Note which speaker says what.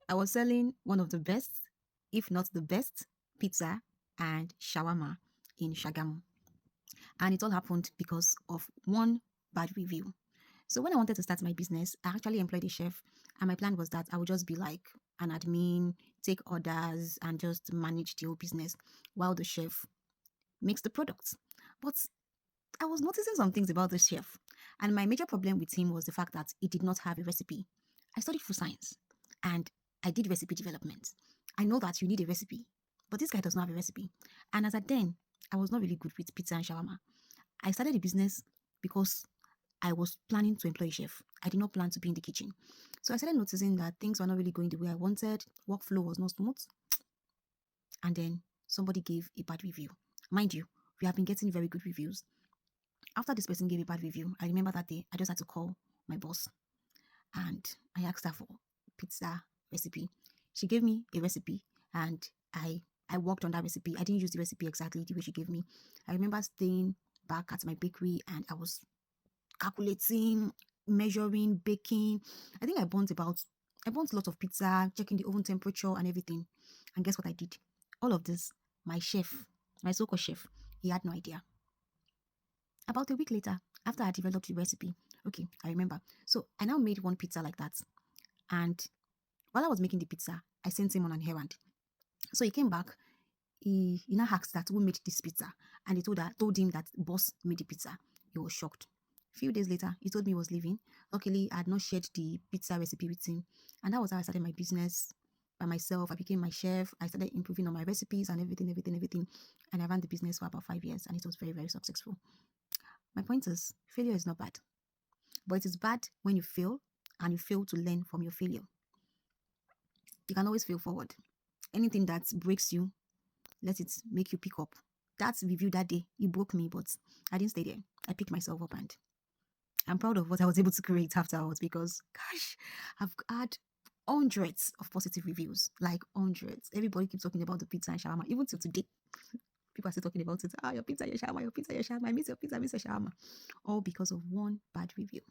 Speaker 1: I was selling one of the best, if not the best, pizza and shawarma in Shagamu. And it all happened because of one bad review. So when I wanted to start my business, I actually employed a chef, and my plan was that I would just be like an admin, take orders, and just manage the whole business while the chef makes the products. But I was noticing some things about the chef, and my major problem with him was the fact that he did not have a recipe. I studied food science, and I did recipe development. I know that you need a recipe, but this guy does not have a recipe. And as at then, I was not really good with pizza and shawarma. I started the business because I was planning to employ a chef. I did not plan to be in the kitchen. So I started noticing that things were not really going the way I wanted. Workflow was not smooth. And then somebody gave a bad review. Mind you, we have been getting very good reviews. After this person gave a bad review, I remember that day I just had to call my boss and I asked her for pizza recipe. She gave me a recipe and I worked on that recipe. I didn't use the recipe exactly the way she gave me. I remember staying back at my bakery and I was calculating, measuring, baking. I burnt a lot of pizza, checking the oven temperature and everything. And guess what I did? All of this, my chef, my so-called chef, he had no idea. About a week later, after I developed the recipe, okay, I remember. So I now made one pizza like that. And while I was making the pizza, I sent him on an errand. So he came back. He now asked that who made this pizza, and he told him that boss made the pizza. He was shocked. A few days later, he told me he was leaving. Luckily, I had not shared the pizza recipe with him, and that was how I started my business by myself. I became my chef. I started improving on my recipes and everything, and I ran the business for about 5 years, and it was very, very successful. My point is, failure is not bad, but it is bad when you fail and you fail to learn from your failure. You can always fail forward. Anything that breaks you, let it make you pick up. That review that day, it broke me, but I didn't stay there. I picked myself up and I'm proud of what I was able to create afterwards because, gosh, I've had hundreds of positive reviews, like hundreds. Everybody keeps talking about the pizza and shawarma, even till today. People are still talking about it. Ah, your pizza, your shawarma, your pizza, your shawarma. I miss your pizza, I miss your shawarma. All because of one bad review.